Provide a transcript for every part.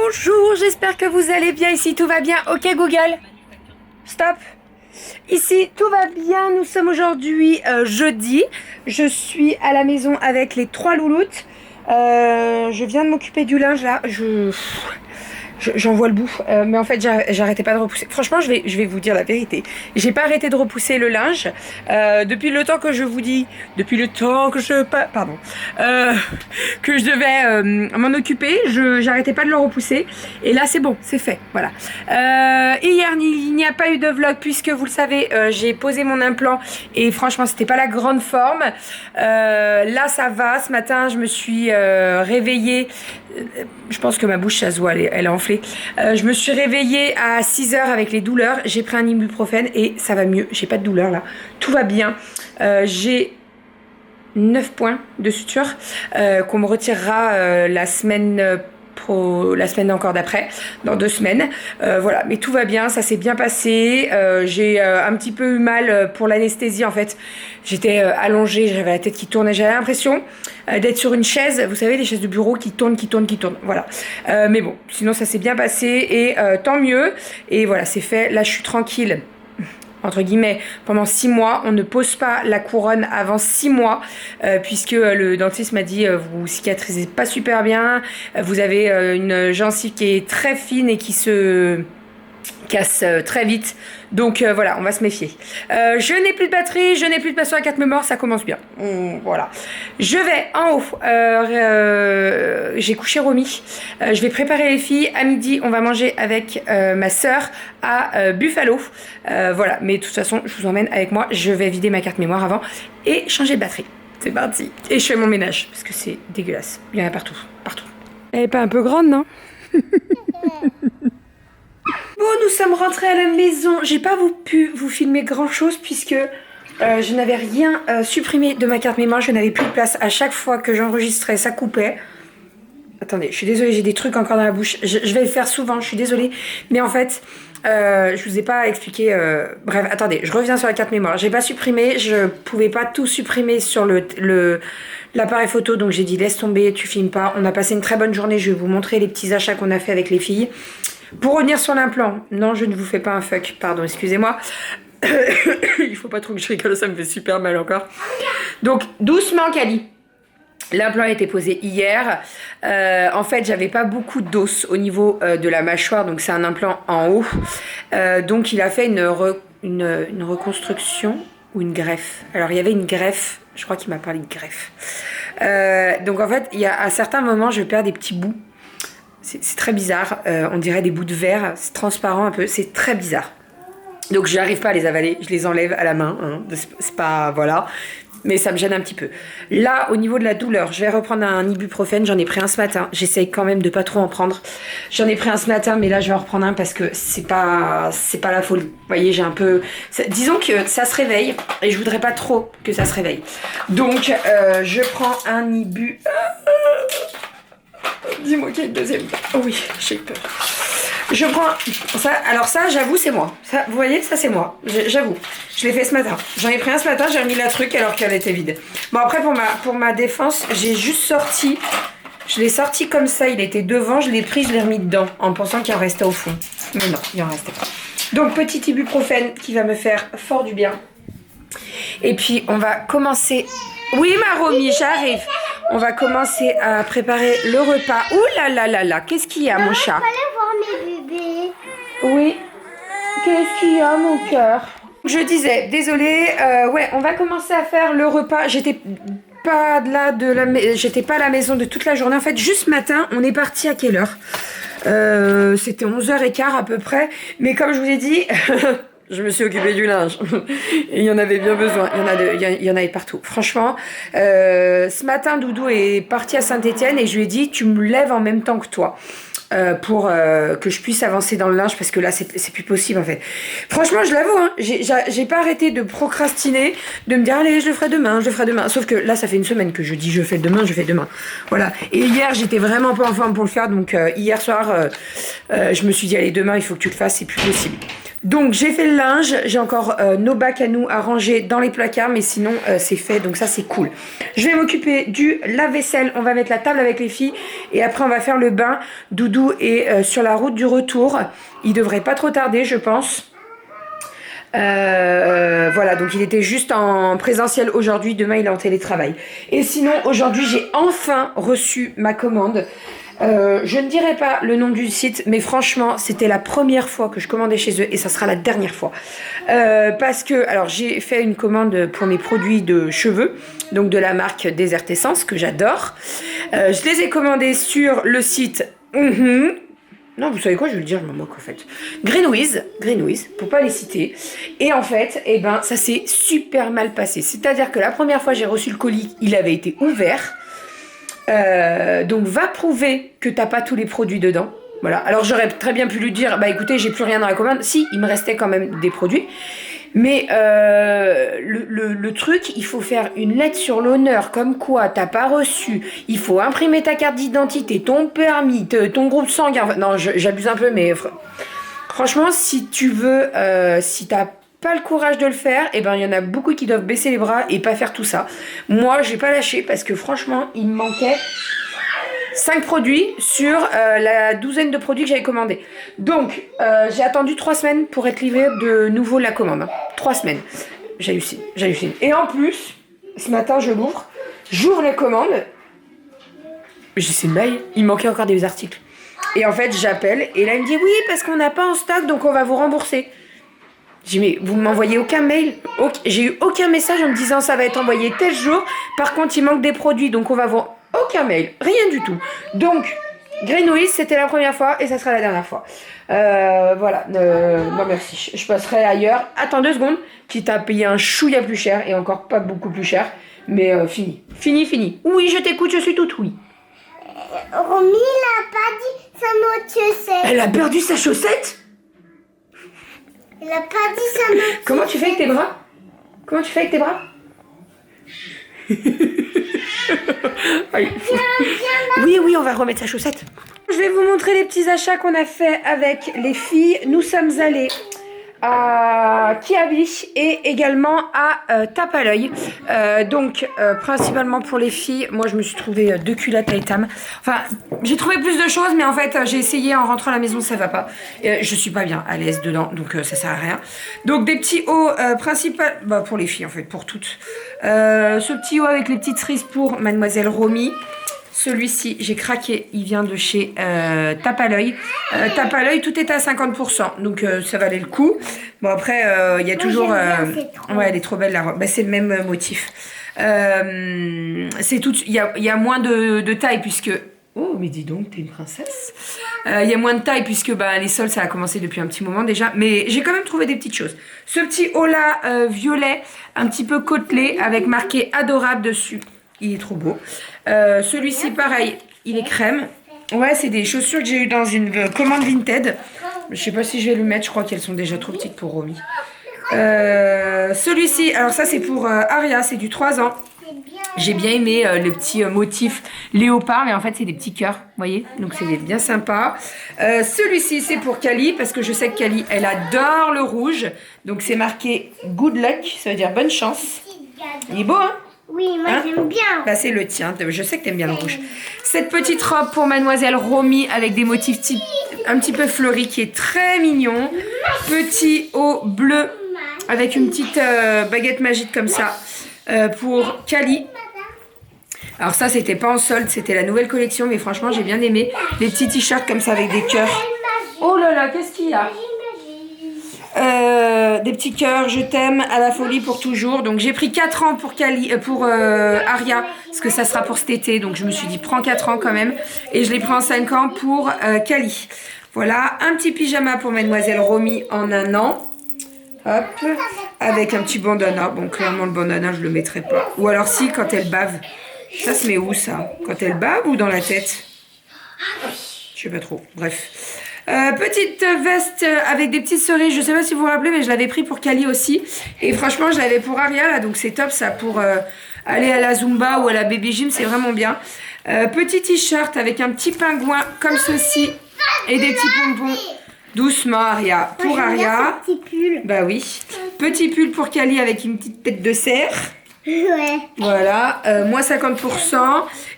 Bonjour, j'espère que vous allez bien. Ici tout va bien. Ok Google, stop. Ici tout va bien. Nous sommes aujourd'hui jeudi. Je suis à la maison avec les 3 louloutes. Je viens de m'occuper du linge là. J'en vois le bout, mais en fait j'arrêtais pas de repousser. Franchement je vais vous dire la vérité, j'ai pas arrêté de repousser le linge depuis le temps que je vous dis, depuis le temps que que je devais m'en occuper, j'arrêtais pas de le repousser et là c'est bon, c'est fait, voilà. Hier il n'y a pas eu de vlog puisque vous le savez, j'ai posé mon implant et franchement c'était pas la grande forme. Là ça va, ce matin je me suis réveillée, je pense que ma bouche ça se voit, elle est enflée. Je me suis réveillée à 6h avec les douleurs, j'ai pris un ibuprofène et ça va mieux, j'ai pas de douleur là, tout va bien. J'ai 9 points de suture qu'on me retirera la semaine encore d'après, dans 2 semaines. Voilà, mais tout va bien, ça s'est bien passé. J'ai un petit peu eu mal pour l'anesthésie en fait. J'étais allongée, j'avais la tête qui tournait, j'avais l'impression d'être sur une chaise, vous savez, les chaises de bureau qui tournent, voilà. Mais bon, sinon ça s'est bien passé et tant mieux. Et voilà, c'est fait, là je suis tranquille. Entre guillemets, pendant 6 mois, on ne pose pas la couronne avant 6 mois, puisque le dentiste m'a dit vous cicatrisez pas super bien, vous avez une gencive qui est très fine et qui se casse très vite, donc voilà, on va se méfier. Je n'ai plus de batterie, je n'ai plus de passoire à 4 mémoires, ça commence bien. Voilà, je vais en haut, j'ai couché Romy, je vais préparer les filles, à midi on va manger avec ma soeur à Buffalo, voilà, mais de toute façon je vous emmène avec moi, je vais vider ma carte mémoire avant et changer de batterie. C'est parti, et je fais mon ménage parce que c'est dégueulasse, il y en a partout. Elle est pas un peu grande, non? Bon, nous sommes rentrés à la maison. J'ai pas pu vous filmer grand chose puisque je n'avais rien supprimé de ma carte mémoire. Je n'avais plus de place. À chaque fois que j'enregistrais, ça coupait. Attendez, je suis désolée, j'ai des trucs encore dans la bouche. Je vais le faire souvent, je suis désolée. Mais en fait, je vous ai pas expliqué. Bref, attendez, je reviens sur la carte mémoire. J'ai pas supprimé, je pouvais pas tout supprimer sur l'appareil photo, donc j'ai dit laisse tomber, tu filmes pas. On a passé une très bonne journée. Je vais vous montrer les petits achats qu'on a fait avec les filles. Pour revenir sur l'implant, non, je ne vous fais pas un fuck, pardon, excusez-moi. Il faut pas trop que je rigole, ça me fait super mal encore. Donc, doucement, Cali. L'implant a été posé hier. En fait, j'avais pas beaucoup d'os au niveau de la mâchoire, donc c'est un implant en haut. Donc, il a fait une reconstruction ou une greffe. Alors, il y avait une greffe, je crois qu'il m'a parlé de greffe. Donc, en fait, à certains moments, je perds des petits bouts. C'est très bizarre, on dirait des bouts de verre, c'est transparent un peu, c'est très bizarre. Donc je n'arrive pas à les avaler, je les enlève à la main, hein. C'est pas, voilà, mais ça me gêne un petit peu. Là, au niveau de la douleur, je vais reprendre un ibuprofène, j'en ai pris un ce matin, j'essaye quand même de pas trop en prendre. J'en ai pris un ce matin, mais là je vais en reprendre un parce que c'est pas la folie. Vous voyez, j'ai un peu... Disons que ça se réveille, et je voudrais pas trop que ça se réveille. Donc, je prends un ibu... Dis-moi qu'il y a une deuxième. Oh oui, j'ai peur. Je prends ça. Alors ça, j'avoue, c'est moi. Ça, vous voyez, ça c'est moi. J'avoue. Je l'ai fait ce matin. J'en ai pris un ce matin, j'ai remis la truc alors qu'elle était vide. Bon, après, pour ma défense, j'ai juste sorti. Je l'ai sorti comme ça. Il était devant, je l'ai pris, je l'ai remis dedans en pensant qu'il en restait au fond. Mais non, il en restait pas. Donc, petit ibuprofène qui va me faire fort du bien. Et puis, on va commencer... Oui, ma Romy, j'arrive. On va commencer à préparer le repas. Ouh là là là là, qu'est-ce qu'il y a, mon chat? Je voir mes bébés. Oui, qu'est-ce qu'il y a, mon cœur? Je disais, désolée, ouais, on va commencer à faire le repas. J'étais pas à la maison de toute la journée. En fait, juste ce matin, on est parti à quelle heure? C'était 11h15 à peu près. Mais comme je vous ai dit... Je me suis occupée du linge. Et il y en avait bien besoin. Il y en avait partout. Franchement, ce matin, Doudou est parti à Saint-Étienne et je lui ai dit, tu me lèves en même temps que toi. Pour que je puisse avancer dans le linge parce que là, c'est plus possible en fait. Franchement, je l'avoue, hein, j'ai pas arrêté de procrastiner, de me dire, allez, je le ferai demain. Sauf que là, ça fait une semaine que je dis, je fais demain. Voilà. Et hier, j'étais vraiment pas en forme pour le faire. Donc, hier soir, je me suis dit, allez, demain, il faut que tu le fasses. C'est plus possible. Donc j'ai fait le linge, j'ai encore nos bacs à nous à ranger dans les placards, mais sinon c'est fait, donc ça c'est cool. Je vais m'occuper du lave-vaisselle, on va mettre la table avec les filles et après on va faire le bain. Doudou est sur la route du retour, il devrait pas trop tarder je pense. Voilà, donc il était juste en présentiel aujourd'hui, demain il est en télétravail. Et sinon aujourd'hui j'ai enfin reçu ma commande. Je ne dirai pas le nom du site, mais franchement, c'était la première fois que je commandais chez eux et ça sera la dernière fois. Parce que, alors, j'ai fait une commande pour mes produits de cheveux, donc de la marque Desert Essence, que j'adore. Je les ai commandés sur le site. Non, vous savez quoi, je vais le dire, je m'en moque en fait. Greenwiz, pour pas les citer. Et en fait, eh ben, ça s'est super mal passé. C'est-à-dire que la première fois j'ai reçu le colis, il avait été ouvert. Donc va prouver que t'as pas tous les produits dedans. Voilà. Alors j'aurais très bien pu lui dire bah écoutez j'ai plus rien dans la commande. Si il me restait quand même des produits. Mais le truc, il faut faire une lettre sur l'honneur comme quoi t'as pas reçu. Il faut imprimer ta carte d'identité, ton permis, ton groupe sanguin. Non j'abuse un peu mais franchement si tu veux, si t'as pas le courage de le faire, et ben il y en a beaucoup qui doivent baisser les bras et pas faire tout ça. Moi j'ai pas lâché parce que franchement il me manquait 5 produits sur la douzaine de produits que j'avais commandés. Donc j'ai attendu 3 semaines pour être livré de nouveau la commande. 3 semaines. J'hallucine. Et en plus, ce matin je l'ouvre, j'ouvre la commande, j'ai c'est le mail, il me manquait encore des articles. Et en fait j'appelle et là il me dit oui parce qu'on n'a pas en stock donc on va vous rembourser. J'ai dit mais vous m'envoyez aucun mail, j'ai eu aucun message en me disant ça va être envoyé tel jour, par contre il manque des produits donc on va vous... Aucun mail, rien du tout. Donc Greenwiz c'était la première fois et ça sera la dernière fois. Voilà, non merci, je passerai ailleurs. Attends 2 secondes, quitte à payer un chouïa plus cher et encore pas beaucoup plus cher, mais fini. Oui je t'écoute, je suis toute oui. Romy n'a pas dit sa chaussette. Elle a perdu sa chaussette? Elle a pas dit sa chaussette. Comment tu fais avec tes bras? Oui, on va remettre sa chaussette. Je vais vous montrer les petits achats qu'on a fait avec les filles. Nous sommes allés à Kiabi et également à Tape à l'œil. Donc, principalement pour les filles, moi je me suis trouvé 2 culottes à Etam. Enfin, j'ai trouvé plus de choses, mais en fait, j'ai essayé en rentrant à la maison, ça va pas. Je suis pas bien à l'aise dedans, donc ça sert à rien. Donc, des petits hauts principaux, bah, pour les filles en fait, pour toutes. Ce petit haut avec les petites cerises pour Mademoiselle Romy. Celui-ci, j'ai craqué, il vient de chez Tape à l'œil. Tape à l'œil, tout est à 50%, donc ça valait le coup. Bon après, il y a toujours... ouais, elle est trop belle la robe. Bah, c'est le même motif. C'est tout. Il y a moins de taille puisque... Oh, mais dis donc, t'es une princesse. Il y a moins de taille puisque bah, les sols, ça a commencé depuis un petit moment déjà. Mais j'ai quand même trouvé des petites choses. Ce petit haut-là, violet, un petit peu côtelé, avec marqué adorable dessus. Il est trop beau. Celui-ci, pareil, il est crème. Ouais, c'est des chaussures que j'ai eues dans une commande Vinted. Je sais pas si je vais le mettre. Je crois qu'elles sont déjà trop petites pour Romy. Celui-ci, alors ça, c'est pour Aria. C'est du 3 ans. J'ai bien aimé le petit motif léopard. Mais en fait, c'est des petits cœurs. Vous voyez? Donc, c'est bien sympa. Celui-ci, c'est pour Kali. Parce que je sais que Kali, elle adore le rouge. Donc, c'est marqué Good Luck. Ça veut dire bonne chance. Il est beau, hein? Oui, moi j'aime bien. Bah, c'est le tien, je sais que t'aimes bien le rouge. Cette petite robe pour Mademoiselle Romy avec des motifs un petit peu fleuris qui est très mignon. Petit haut bleu avec une petite baguette magique comme ça pour Kali. Alors ça c'était pas en solde, c'était la nouvelle collection mais franchement j'ai bien aimé. Les petits t-shirts comme ça avec des cœurs. Oh là là, qu'est-ce qu'il y a? Des petits cœurs, je t'aime à la folie pour toujours. Donc j'ai pris 4 ans pour Aria, parce que ça sera pour cet été. Donc je me suis dit prends 4 ans quand même. Et je l'ai pris en 5 ans pour Kali. Voilà, un petit pyjama pour Mademoiselle Romy en 1 an. Hop, avec un petit bandana. Bon, clairement le bandana je le mettrai pas. Ou alors si, quand elle bave. Ça se met où ça? Quand elle bave ou dans la tête? Je sais pas trop, bref. Petite veste avec des petites cerises, je sais pas si vous vous rappelez mais je l'avais pris pour Kali aussi et franchement je l'avais pour Aria là, donc c'est top ça pour aller à la Zumba ou à la Baby Gym, c'est vraiment bien. Petit t-shirt avec un petit pingouin comme ceci et des petits pompons. Doucement, Aria. Pour Moi, j'aime bien Aria. ce petit pull. Bah oui. Petit pull pour Kali avec une petite tête de cerf. Ouais. Voilà, moins 50%.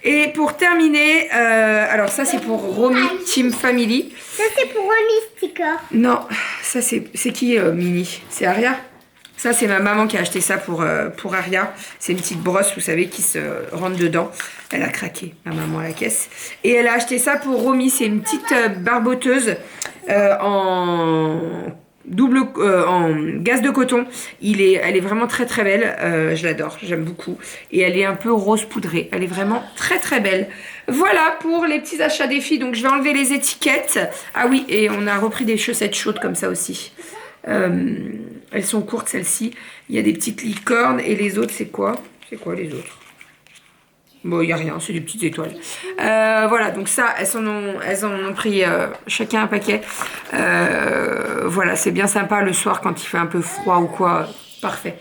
Et pour terminer, alors ça c'est pour Romy Team Family. Ça, c'est pour un sticker. Non, ça c'est qui Mini? C'est Aria? Ça c'est ma maman qui a acheté ça pour Aria. C'est une petite brosse, vous savez, qui se rentre dedans. Elle a craqué, ma maman, à la caisse. Et elle a acheté ça pour Romy. C'est une petite barboteuse en gaz de coton. Elle est vraiment très très belle. Je l'adore, j'aime beaucoup. Et elle est un peu rose poudrée. Elle est vraiment très très belle. Voilà pour les petits achats des filles. Donc je vais enlever les étiquettes. Ah oui, et on a repris des chaussettes chaudes comme ça aussi. Elles sont courtes celles-ci. Il y a des petites licornes. Et les autres, c'est quoi? C'est quoi les autres? Bon, il n'y a rien, c'est des petites étoiles. Voilà, donc ça, elles en ont pris chacun un paquet. Voilà, c'est bien sympa le soir quand il fait un peu froid ou quoi. Parfait.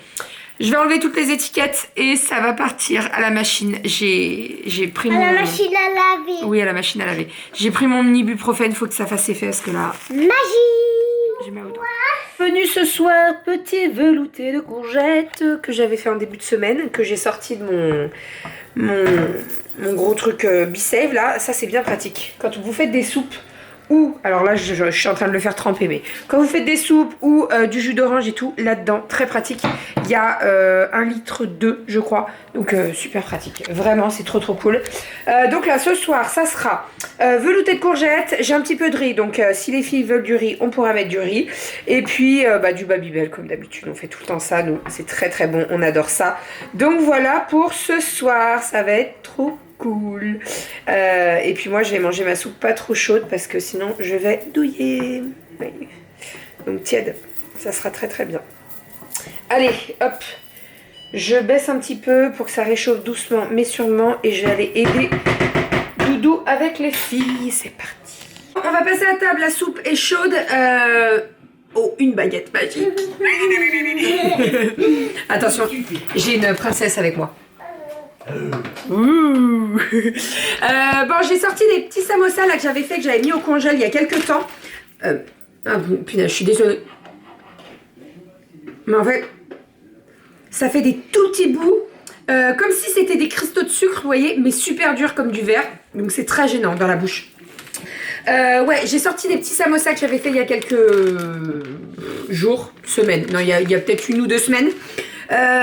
Je vais enlever toutes les étiquettes et ça va partir à la machine. J'ai pris À la machine à laver. Oui, à la machine à laver. J'ai pris mon ibuprofène, faut que ça fasse effet parce que là... Magie. J'ai mal au doigt. Venu ce soir, petit velouté de courgettes que j'avais fait en début de semaine, que j'ai sorti de mon gros truc Be-Save là. Ça c'est bien pratique. Quand vous faites des soupes ou, alors là je suis en train de le faire tremper, mais quand vous faites des soupes ou du jus d'orange et tout, là-dedans, très pratique. Il y a 1,2 litre je crois, donc super pratique. Vraiment, c'est trop trop cool. Donc là, ce soir, ça sera velouté de courgettes. J'ai un petit peu de riz, donc si les filles veulent du riz, on pourra mettre du riz. Et puis du Babybel, comme d'habitude, on fait tout le temps ça, nous, c'est très très bon, on adore ça. Donc voilà pour ce soir, ça va être trop cool. Et puis moi, je vais manger ma soupe pas trop chaude parce que sinon, je vais douiller. Oui. Donc tiède, ça sera très très bien. Allez, hop, je baisse un petit peu pour que ça réchauffe doucement mais sûrement et je vais aller aider Doudou avec les filles. C'est parti. On va passer à table, la soupe est chaude. Oh, une baguette magique. Attention, j'ai une princesse avec moi. Bon, j'ai sorti des petits samosas là que j'avais fait, que j'avais mis au congèle il y a quelques temps. Ah punaise, je suis désolée. Mais en fait, ça fait des tout petits bouts, comme si c'était des cristaux de sucre, vous voyez, mais super durs comme du verre. Donc c'est très gênant dans la bouche. Ouais, j'ai sorti des petits samosas que j'avais fait il y a quelques jours, semaines. Non, il y a peut-être 1 ou 2 semaines.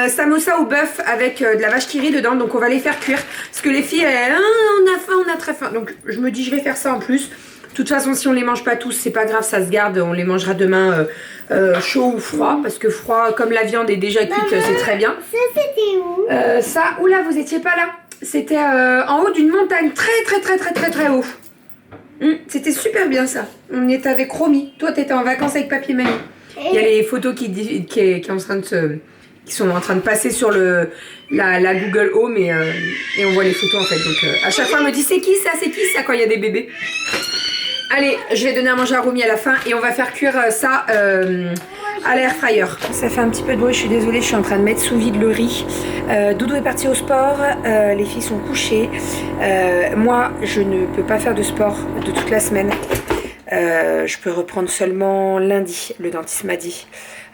Samosa au bœuf avec de la vache qui rit dedans, donc on va les faire cuire. Parce que les filles, on a faim, on a très faim. Donc je me dis, je vais faire ça en plus. De toute façon, si on les mange pas tous, c'est pas grave, ça se garde. On les mangera demain chaud ou froid. Parce que froid, comme la viande est déjà cuite, c'est très bien. Ça, c'était où? Ça, oula, vous étiez pas là. C'était en haut d'une montagne, très haut. C'était super bien ça. On était avec Romy. Toi, t'étais en vacances avec papy et mamie. Il y a les photos qui sont en train de passer sur la Google Home et on voit les photos en fait. Donc à chaque fois, elle me dit c'est qui ça quand il y a des bébés. Allez, je vais donner à manger à Romy à la fin et on va faire cuire ça à l'air fryer. Ça fait un petit peu de bruit, je suis désolée, je suis en train de mettre sous vide le riz. Doudou est parti au sport, les filles sont couchées. Moi, je ne peux pas faire de sport de toute la semaine. Je peux reprendre seulement lundi, le dentiste m'a dit.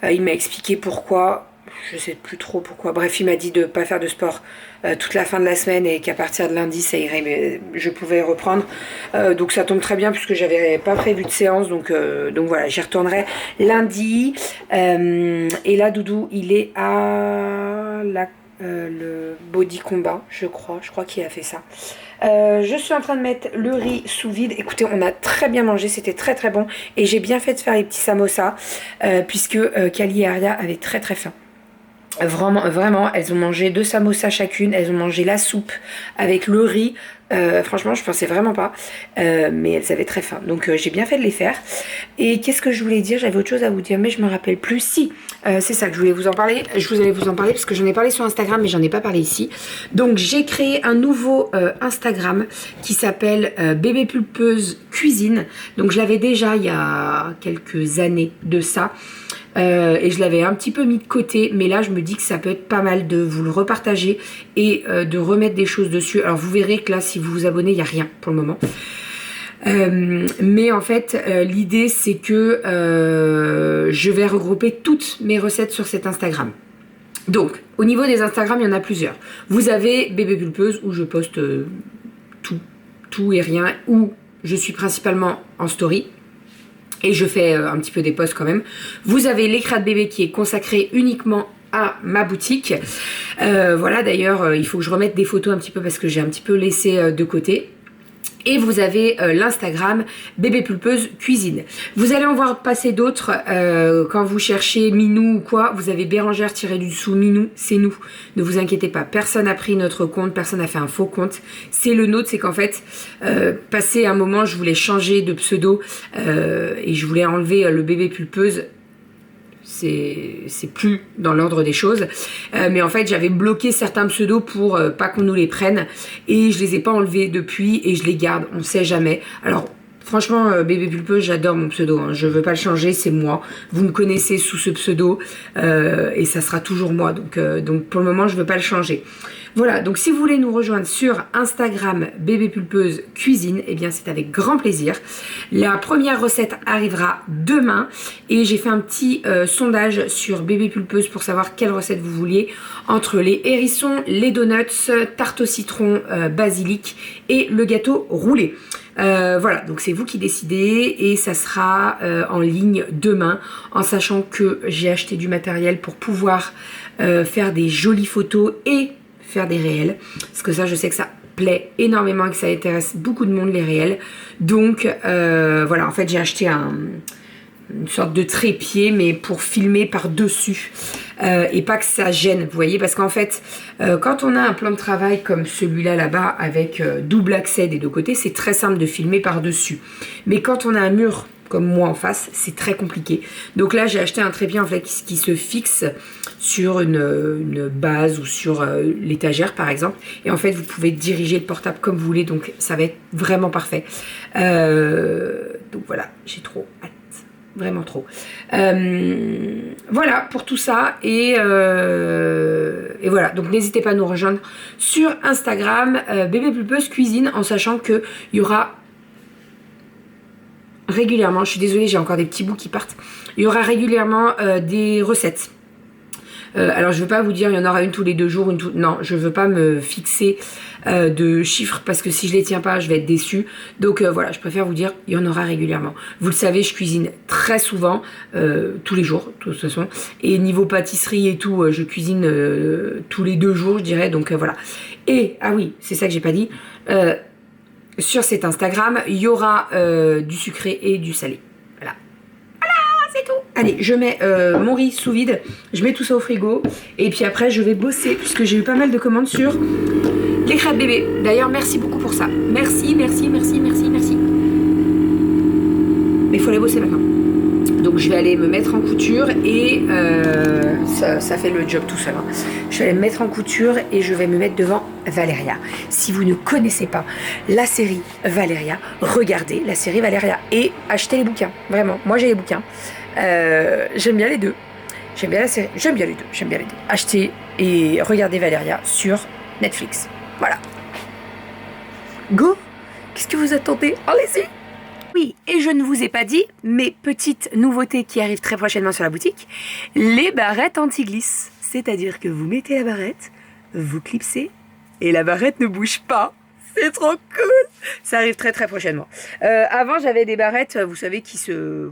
Il m'a expliqué pourquoi. Je sais plus trop pourquoi. Bref, il m'a dit de ne pas faire de sport toute la fin de la semaine et qu'à partir de lundi, ça irait. Mais je pouvais reprendre. Donc ça tombe très bien puisque j'avais pas prévu de séance. Donc voilà, j'y retournerai lundi. Et là, Doudou, il est à le body combat, je crois. Je crois qu'il a fait ça. Je suis en train de mettre le riz sous vide. Écoutez, on a très bien mangé, c'était très très bon. Et j'ai bien fait de faire les petits samosas puisque Kali et Aria avaient très très faim. Vraiment, elles ont mangé 2 samosas chacune, elles ont mangé la soupe avec le riz. Franchement, je pensais vraiment pas, mais elles avaient très faim, donc j'ai bien fait de les faire. Et qu'est-ce que je voulais dire? J'avais autre chose à vous dire, mais je me rappelle plus. Si, c'est ça que je voulais vous en parler. Je vous allais vous en parler parce que j'en ai parlé sur Instagram, mais j'en ai pas parlé ici. Donc j'ai créé un nouveau Instagram qui s'appelle Bébé Pulpeuse Cuisine. Donc je l'avais déjà il y a quelques années de ça. Et je l'avais un petit peu mis de côté, mais là je me dis que ça peut être pas mal de vous le repartager et de remettre des choses dessus. Alors vous verrez que là, si vous vous abonnez, il n'y a rien pour le moment. Mais en fait, l'idée c'est que je vais regrouper toutes mes recettes sur cet Instagram. Donc, au niveau des Instagram, il y en a plusieurs. Vous avez Bébé Pulpeuse où je poste tout et rien, où je suis principalement en story. Et je fais un petit peu des posts quand même. Vous avez l'écran de bébé qui est consacré uniquement à ma boutique. Voilà, d'ailleurs, il faut que je remette des photos un petit peu parce que j'ai un petit peu laissé de côté. Et vous avez l'Instagram Bébé Pulpeuse Cuisine. Vous allez en voir passer d'autres quand vous cherchez Minou ou quoi. Vous avez Bérangère-du-dessous Minou, c'est nous. Ne vous inquiétez pas, personne n'a pris notre compte, personne n'a fait un faux compte. C'est le nôtre, c'est qu'en fait, passé un moment, je voulais changer de pseudo et je voulais enlever le Bébé Pulpeuse. C'est plus dans l'ordre des choses, mais en fait j'avais bloqué certains pseudos pour pas qu'on nous les prenne et je les ai pas enlevés depuis et je les garde, on sait jamais. Alors franchement Bébé Pulpeuse, j'adore mon pseudo, hein. Je veux pas le changer, c'est moi, vous me connaissez sous ce pseudo et ça sera toujours moi, donc pour le moment je veux pas le changer. Voilà, donc si vous voulez nous rejoindre sur Instagram Bébé Pulpeuse Cuisine, eh bien c'est avec grand plaisir. La première recette arrivera demain et j'ai fait un petit sondage sur Bébé Pulpeuse pour savoir quelle recette vous vouliez entre les hérissons, les donuts, tarte au citron, basilic et le gâteau roulé. Voilà, donc c'est vous qui décidez et ça sera en ligne demain, en sachant que j'ai acheté du matériel pour pouvoir faire des jolies photos et faire des réels, parce que ça je sais que ça plaît énormément et que ça intéresse beaucoup de monde les réels. Donc voilà, en fait j'ai acheté une sorte de trépied mais pour filmer par dessus et pas que ça gêne, vous voyez, parce qu'en fait quand on a un plan de travail comme celui-là là-bas avec double accès des deux côtés, c'est très simple de filmer par dessus, mais quand on a un mur comme moi en face, c'est très compliqué. Donc là j'ai acheté un trépied en fait qui se fixe sur une base ou sur l'étagère par exemple, et en fait vous pouvez diriger le portable comme vous voulez, donc ça va être vraiment parfait. Donc voilà, j'ai trop hâte, vraiment trop. Voilà pour tout ça et voilà, donc n'hésitez pas à nous rejoindre sur Instagram Bébé Pulpeuse Cuisine, en sachant que il y aura régulièrement, je suis désolée, j'ai encore des petits bouts qui partent, il y aura régulièrement des recettes. Alors je ne veux pas vous dire il y en aura une tous les 2 jours, non, je ne veux pas me fixer de chiffres parce que si je les tiens pas je vais être déçue. Donc voilà, je préfère vous dire il y en aura régulièrement. Vous le savez, je cuisine très souvent, tous les jours de toute façon, et niveau pâtisserie et tout, je cuisine tous les 2 jours je dirais, donc voilà. Et ah oui, c'est ça que j'ai pas dit, sur cet Instagram il y aura du sucré et du salé. Voilà. C'est tout. Allez, je mets mon riz sous vide, je mets tout ça au frigo et puis après je vais bosser puisque j'ai eu pas mal de commandes sur les crêpes bébé. D'ailleurs merci beaucoup pour ça. Merci. Mais il faut aller bosser maintenant. Donc je vais aller me mettre en couture et ça fait le job tout seul, hein. Je vais aller me mettre en couture et je vais me mettre devant Valéria. Si vous ne connaissez pas la série Valéria, regardez la série Valéria et achetez les bouquins. Vraiment, moi j'ai les bouquins. J'aime bien les deux. J'aime bien la série, j'aime bien les deux. Achetez et regardez Valéria sur Netflix. Voilà. Go! Qu'est-ce que vous attendez? Allez-y! Oui, et je ne vous ai pas dit, mais petite nouveauté qui arrive très prochainement sur la boutique, les barrettes anti-glisse. C'est-à-dire que vous mettez la barrette, vous clipsez, et la barrette ne bouge pas. C'est trop cool! Ça arrive très prochainement. Avant, j'avais des barrettes, vous savez, qui se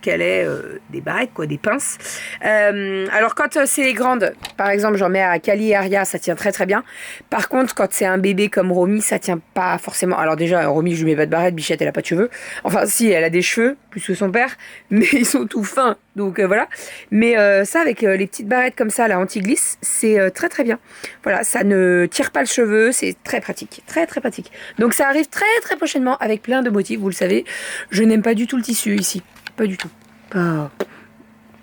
calaient, des barrettes, quoi, des pinces. Alors quand c'est grande, par exemple j'en mets à Kali et Aria, ça tient très bien. Par contre quand c'est un bébé comme Romy, ça tient pas forcément. Alors déjà Romy je lui mets pas de barrette, Bichette elle a pas de cheveux. Enfin si, elle a des cheveux, plus que son père, mais ils sont tout fins, donc voilà. Mais ça avec les petites barrettes comme ça, la anti-glisse, c'est très bien. Voilà, ça ne tire pas le cheveu, c'est très pratique, très pratique. Donc ça arrive très prochainement avec plein de motifs, vous le savez. Je n'aime pas du tout le tissu ici. Pas du tout. Pas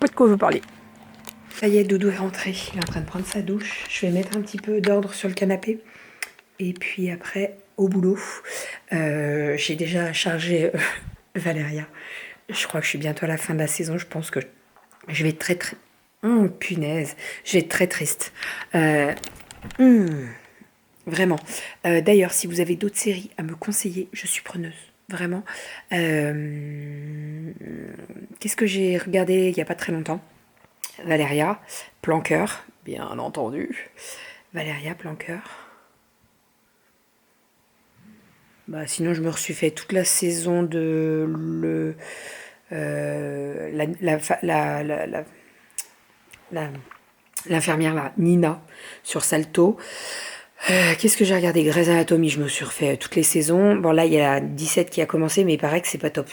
de quoi vous parler. Ça y est, Doudou est rentré. Il est en train de prendre sa douche. Je vais mettre un petit peu d'ordre sur le canapé. Et puis après, au boulot. J'ai déjà chargé Valéria. Je crois que je suis bientôt à la fin de la saison. Je pense que je vais être très... Oh, punaise. Je vais être très triste. Vraiment. D'ailleurs, si vous avez d'autres séries à me conseiller, je suis preneuse. vraiment. Qu'est-ce que j'ai regardé il n'y a pas très longtemps? Valéria, Planqueur, bien entendu. Valéria, Planqueur. Bah, sinon, je me suis fait toute la saison de la- l'infirmière là, Nina, sur Salto. Qu'est-ce que j'ai regardé? Grey's Anatomy, je me suis refait toutes les saisons. Bon, là, il y a la 17 qui a commencé, mais il paraît que c'est pas top.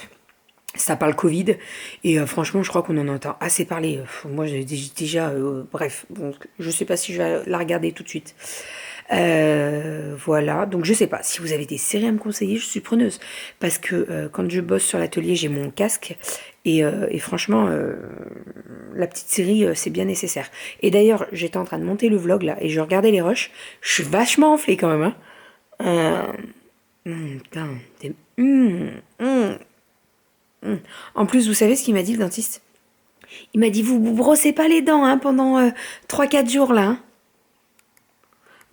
Ça parle Covid, et franchement, je crois qu'on en entend assez parler. Moi, j'ai déjà. Bref, donc, je sais pas si je vais la regarder tout de suite. Voilà, donc je sais pas. Si vous avez des séries à me conseiller, je suis preneuse. Parce que quand je bosse sur l'atelier, j'ai mon casque, et franchement, la petite série, c'est bien nécessaire. Et d'ailleurs, j'étais en train de monter le vlog là, et je regardais les rushs. Je suis vachement enflée quand même, hein. Putain, En plus, vous savez ce qu'il m'a dit le dentiste? Il m'a dit, vous brossez pas les dents hein, pendant 3-4 jours là, hein.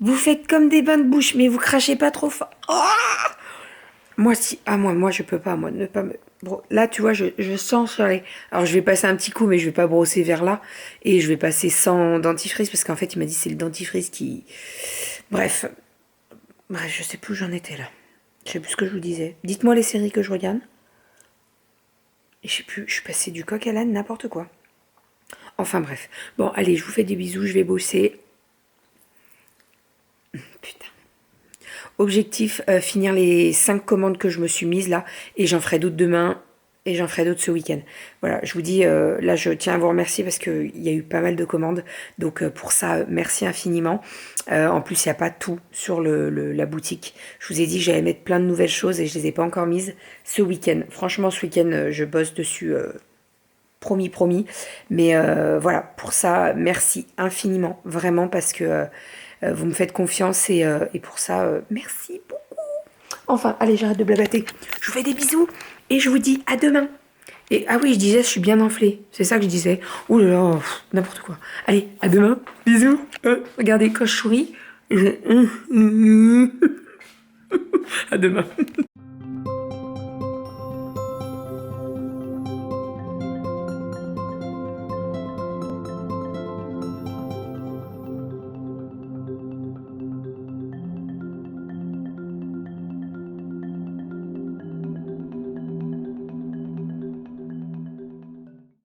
Vous faites comme des bains de bouche, mais vous crachez pas trop fort. Oh, moi, si. Ah, moi, je peux pas, moi, ne pas me. Là, tu vois, je sens sur les. Alors, je vais passer un petit coup, mais je vais pas brosser vers là. Et je vais passer sans dentifrice, parce qu'en fait, il m'a dit c'est le dentifrice qui. Bref. Bref, je sais plus où j'en étais là. Je sais plus ce que je vous disais. Dites-moi les séries que je regarde. Et je sais plus, je suis passée du coq à l'âne, n'importe quoi. Enfin bref. Bon, allez, je vous fais des bisous, je vais bosser. Putain. Objectif, finir les 5 commandes que je me suis mises là. Et j'en ferai d'autres demain. Et j'en ferai d'autres ce week-end. Voilà, je vous dis, là je tiens à vous remercier parce qu'il y a eu pas mal de commandes. Donc pour ça, merci infiniment. En plus, il n'y a pas tout sur la boutique. Je vous ai dit que j'allais mettre plein de nouvelles choses et je ne les ai pas encore mises ce week-end. Franchement, ce week-end, je bosse dessus. Promis, promis. Mais voilà, pour ça, merci infiniment, vraiment, parce que vous me faites confiance et pour ça, merci beaucoup. Enfin, allez, j'arrête de blablater. Je vous fais des bisous et je vous dis à demain. Et ah oui, je disais, je suis bien enflée. C'est ça que je disais. Ouh là là, n'importe quoi. Allez, à demain. Bisous. Regardez, quand je souris. À demain.